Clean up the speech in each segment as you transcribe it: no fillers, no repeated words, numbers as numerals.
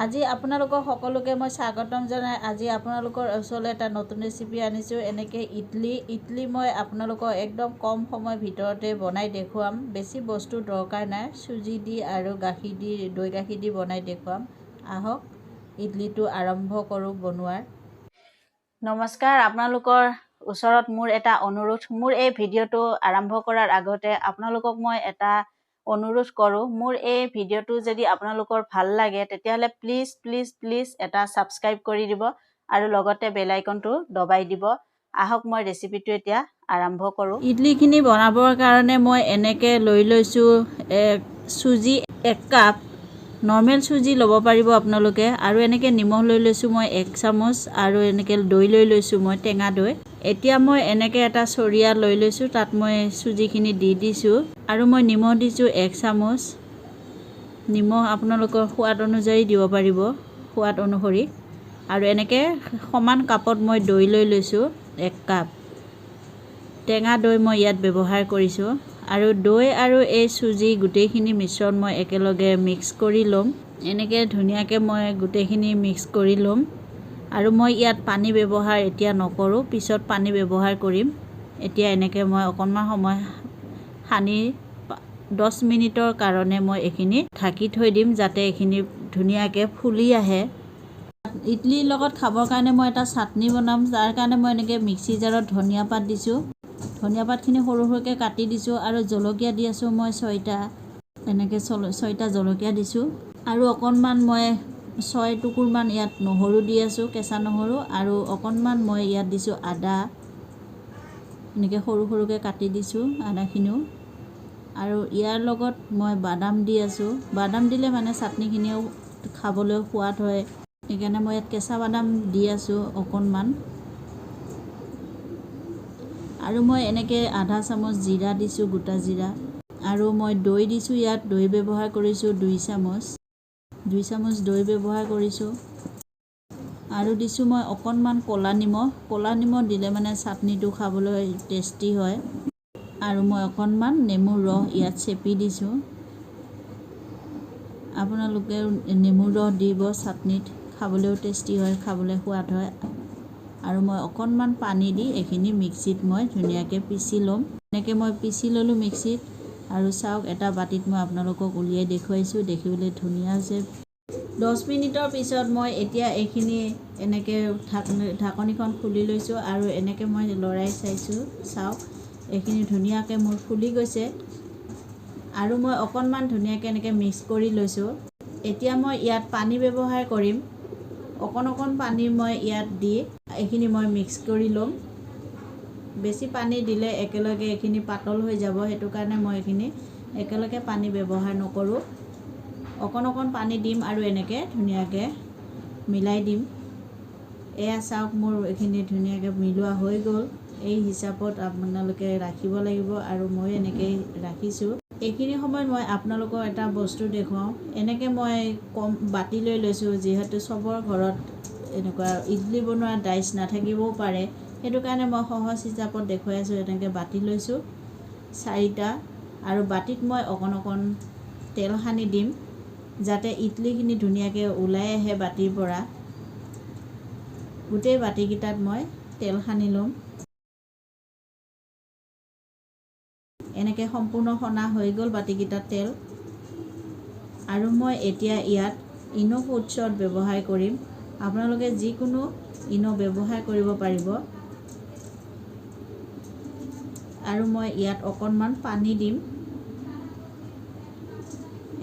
আজি আপোনালোকক সকলোকে মই স্বাগতম জনাই আজি আপোনালোকৰ ওচৰলৈ এটা নতুন ৰেচিপি আনিছোঁ। এনেকৈ ইডলি মই আপোনালোকক একদম কম সময়ৰ ভিতৰতে বনাই দেখুৱাম। বেছি বস্তু দৰকাৰ নাই, চুজি দি আৰু গাখীৰ দি দৈ গাখীৰ দি বনাই দেখুৱাম। আহক ইডলিটো আৰম্ভ কৰোঁ বনোৱাৰ। নমস্কাৰ, আপোনালোকৰ ওচৰত মোৰ এটা অনুৰোধ। মোৰ এই ভিডিঅ'টো আৰম্ভ কৰাৰ আগতে আপোনালোকক মই এটা অনুৰোধ কৰোঁ, মোৰ এই ভিডিঅ'টো যদি আপোনালোকৰ ভাল লাগে তেতিয়াহ'লে প্লিজ এটা ছাবস্ক্ৰাইব কৰি দিব আৰু লগতে বেল আইকনটো দবাই দিব। আহক মই ৰেচিপিটো এতিয়া আৰম্ভ কৰোঁ। ইডলিখিনি বনাবৰ কাৰণে মই এনেকৈ লৈ লৈছোঁ চুজি 1 কাপ, নৰ্মেল চুজি ল'ব পাৰিব আপোনালোকে। আৰু এনেকৈ নিমখ লৈ লৈছোঁ মই 1 চামুচ আৰু এনেকৈ দৈ লৈ লৈছোঁ মই টেঙা দৈ। এতিয়া মই এনেকৈ এটা চৰিয়া লৈ লৈছোঁ, তাত মই চুজিখিনি দি দিছোঁ আৰু মই নিমখ দিছোঁ 1 চামুচ। নিমখ আপোনালোকৰ সোৱাদ অনুযায়ী দিব পাৰিব, সোৱাদ অনুসৰি। আৰু এনেকৈ সমান কাপত মই দৈ লৈ লৈছোঁ 1 কাপ। টেঙা দৈ মই ইয়াত ব্যৱহাৰ কৰিছোঁ। আৰু দৈ আৰু এই চুজি গোটেইখিনি মিশ্ৰণ মই একেলগে মিক্স কৰি ল'ম। এনেকৈ ধুনীয়াকৈ মই গোটেইখিনি মিক্স কৰি ল'ম। আৰু মই ইয়াত পানী ব্যৱহাৰ এতিয়া নকৰোঁ, পিছত পানী ব্যৱহাৰ কৰিম। এতিয়া এনেকৈ মই অকণমান সময় সানি 10 মিনিটৰ কাৰণে মই এইখিনি ঢাকি থৈ দিম, যাতে এইখিনি ধুনীয়াকৈ ফুলি আহে। ইডলিৰ লগত খাবৰ কাৰণে মই এটা চাটনি বনাম। তাৰ কাৰণে মই এনেকৈ মিক্সি জাৰত ধনিয়া পাত দিছোঁ। ধনিয়া পাতখিনি সৰু সৰুকৈ কাটি দিছোঁ আৰু জলকীয়া দি আছোঁ মই 6টা। এনেকৈ 6টা জলকীয়া দিছোঁ আৰু অকণমান মই 6 টুকুৰমান ইয়াত নহৰু দি আছোঁ, কেঁচা নহৰু। আৰু অকণমান মই ইয়াত দিছোঁ আদা, এনেকৈ সৰু সৰুকৈ কাটি দিছোঁ আদাখিনিও। আৰু ইয়াৰ লগত মই বাদাম দি আছোঁ। বাদাম দিলে মানে চাটনিখিনিও খাবলৈ সোৱাদ হয়, সেইকাৰণে মই ইয়াত কেঁচা বাদাম দি আছোঁ অকণমান। আৰু মই এনেকৈ আধা চামুচ জিৰা দিছোঁ, গোটা জিৰা। আৰু মই দৈ দিছোঁ, ইয়াত দৈ ব্যৱহাৰ কৰিছোঁ 2 চামুচ। 2 চামুচ দৈ ব্যৱহাৰ কৰিছোঁ। আৰু দিছোঁ মই অকণমান ক'লা নিমখ। ক'লা নিমখ দিলে মানে চাটনিটো খাবলৈ টেষ্টি হয়। আৰু মই অকণমান নেমুৰ ৰস ইয়াত চেপি দিছোঁ। আপোনালোকে নেমুৰ ৰস দিব চাটনিত, খাবলৈও টেষ্টি হয়, খাবলৈ সোৱাদ হয়। আৰু মই অকণমান পানী দি এইখিনি মিক্সিত মই ধুনীয়াকৈ পিচি ল'ম। এনেকৈ মই পিচি ল'লোঁ মিক্সিত। আৰু চাওক, এটা বাতিত মই আপোনালোকক উলিয়াই দেখুৱাইছোঁ, দেখিবলৈ ধুনীয়া হৈছে। 10 মিনিটৰ পিছত মই এতিয়া এইখিনি এনেকৈ ঢাকনিখন খুলি লৈছোঁ আৰু এনেকৈ মই লৰাই চাইছোঁ। চাওক, এইখিনি ধুনীয়াকৈ মোৰ ফুলি গৈছে। আৰু মই অকণমান ধুনীয়াকৈ এনেকৈ মিক্স কৰি লৈছোঁ। এতিয়া মই ইয়াত পানী ব্যৱহাৰ কৰিম। অকণ পানী মই ইয়াত দি এইখিনি মই মিক্স কৰি ল'ম। বেছি পানী দিলে একেলগে এইখিনি পাতল হৈ যাব, সেইটো কাৰণে মই এইখিনি একেলগে পানী ব্যৱহাৰ নকৰোঁ। অকণ পানী দিম আৰু এনেকৈ ধুনীয়াকৈ মিলাই দিম। এয়া চাওক, মোৰ এইখিনি ধুনীয়াকৈ মিলোৱা হৈ গ'ল। এই হিচাপত আপোনালোকে ৰাখিব লাগিব আৰু মই এনেকৈ ৰাখিছোঁ। এইখিনি সময়ত মই আপোনালোকক এটা বস্তু দেখুৱাওঁ। এনেকৈ মই কম বাতি লৈ লৈছোঁ, যিহেতু চবৰ ঘৰত এনেকুৱা ইডলি বনোৱা ডাইচ নাথাকিবও পাৰে, সেইটো কাৰণে মই সহজ হিচাপত দেখুৱাই আছোঁ। এনেকৈ বাতি লৈছোঁ 4টা। আৰু বাতিত মই অকণ তেল সানি দিম, যাতে ইডলিখিনি ধুনীয়াকৈ ওলাই আহে বাতিৰ পৰা। গোটেই বাতিকেইটাত মই তেল সানি ল'ম। এনেকৈ সম্পূৰ্ণ সনা হৈ গ'ল বাতিকেইটাত তেল। আৰু মই এতিয়া ইয়াত ইন' ফুড শ্বৰ্ট ব্যৱহাৰ কৰিম। আপোনালোকে যিকোনো ইন' ব্যৱহাৰ কৰিব পাৰিব। আৰু মই ইয়াত অকণমান পানী দিম।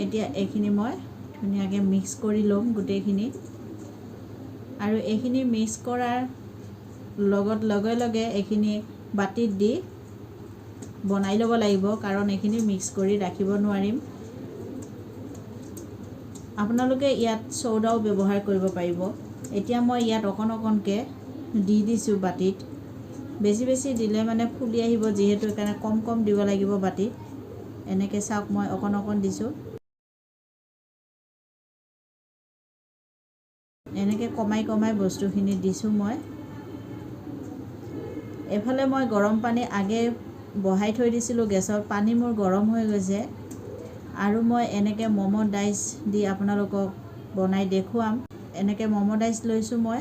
এতিয়া এইখিনি মই ধুনীয়াকৈ মিক্স কৰি ল'ম গোটেইখিনি। আৰু এইখিনি মিক্স কৰাৰ লগে লগে এইখিনি বাতিত দি বনাই ল'ব লাগিব, কাৰণ এইখিনি মিক্স কৰি ৰাখিব নোৱাৰিম। আপোনালোকে ইয়াত চ'ডাও ব্যৱহাৰ কৰিব পাৰিব। এতিয়া মই ইয়াত অকণকৈ দি দিছোঁ বাতিত। বেছি দিলে মানে ফুলি আহিব, যিহেতু সেইকাৰণে কম দিব লাগিব বাতিত। এনেকৈ চাওক, মই অকণ দিছোঁ। এনেকৈ কমাই বস্তুখিনি দিছোঁ মই। এফালে মই গৰম পানী আগে বহাই থৈ দিছিলোঁ গেছত, পানী মোৰ গৰম হৈ গৈছে। আৰু মই এনেকৈ ম'ম' ডাইচ দি আপোনালোকক বনাই দেখুৱাম। এনেকৈ ম'ম' ডাইচ লৈছোঁ মই,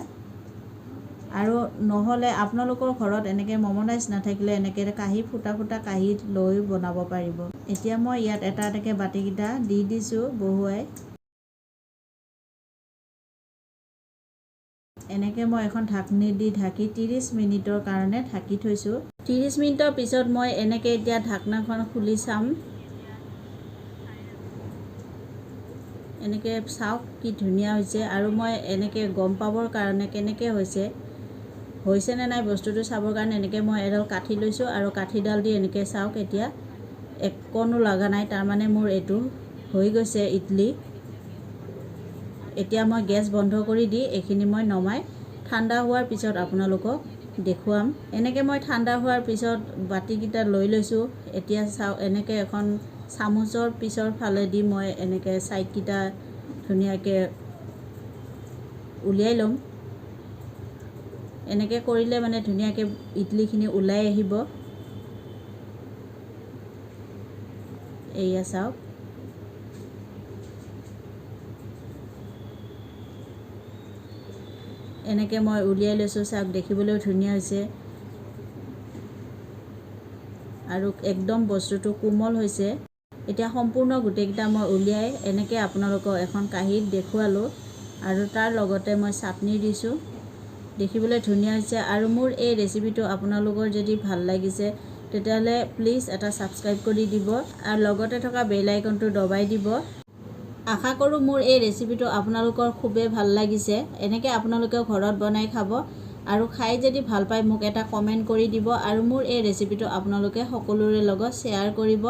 আৰু নহ'লে আপোনালোকৰ ঘৰত এনেকৈ ম'ম' ডাইচ নাথাকিলে এনেকৈ কাঁহী ফুটা ফুটা কাঁহীত লৈ বনাব পাৰিব। এতিয়া মই ইয়াত এটা এটাকৈ বাতিকেইটা দি দিছোঁ বহুৱাই। এনেকৈ মই এখন ঢাকনি দি ঢাকি 30 মিনিটৰ কাৰণে ঢাকি থৈছোঁ। 30 মিনিটৰ পিছত মই এনেকৈ এতিয়া ঢাকনাখন খুলি চাম। এনেকৈ চাওক কি ধুনীয়া হৈছে, আৰু মই এনেকৈ গম পাবৰ কাৰণে কেনেকৈ হৈছেনে নাই বস্তুটো চাবৰ কাৰণে এনেকৈ মই এডাল কাঠি লৈছোঁ, আৰু কাঠিডাল দি এনেকৈ চাওক। এতিয়া একণো লগা নাই, তাৰমানে মোৰ এইটো হৈ গৈছে ইডলি। এতিয়া মই গেছ বন্ধ কৰি দি এইখিনি মই নমাই ঠাণ্ডা হোৱাৰ পিছত আপোনালোকক দেখুৱাম। এনেকৈ মই ঠাণ্ডা হোৱাৰ পিছত বাতিকেইটা লৈ লৈছোঁ। এতিয়া চাওক, এনেকৈ এখন চামুচৰ পিছৰ ফালেদি মই এনেকৈ ছাইডকেইটা ধুনীয়াকৈ উলিয়াই ল'ম। এনেকৈ কৰিলে মানে ধুনীয়াকৈ ইডলিখিনি ওলাই আহিব। এয়া চাওক, এনেকৈ মই উলিয়াই লৈছোঁ। চাওক, দেখিবলৈও ধুনীয়া হৈছে, আৰু একদম বস্তুটো কোমল হৈছে। এতিয়া সম্পূৰ্ণ গোটেইকেইটা মই উলিয়াই এনেকৈ আপোনালোকক এখন কাঁহীত দেখুৱালোঁ, আৰু তাৰ লগতে মই চাটনি দিছোঁ। দেখিবলৈ ধুনীয়া হৈছে। আৰু মোৰ এই ৰেচিপিটো আপোনালোকৰ যদি ভাল লাগিছে তেতিয়াহ'লে প্লিজ এটা ছাবস্ক্ৰাইব কৰি দিব, আৰু লগতে থকা বেল আইকনটো দবাই দিব। আশা কৰোঁ মোৰ এই ৰেচিপিটো আপোনালোকৰ খুবেই ভাল লাগিছে। এনেকৈ আপোনালোকেও ঘৰত বনাই খাব, আৰু খাই যদি ভাল পায় মোক এটা কমেণ্ট কৰি দিব, আৰু মোৰ এই ৰেচিপিটো আপোনালোকে সকলোৰে লগত শ্বেয়াৰ কৰিব।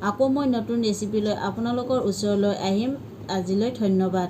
আকৌ মই নতুন ৰেচিপি লৈ আপোনালোকৰ ওচৰলৈ আহিম। আজিলৈ ধন্যবাদ।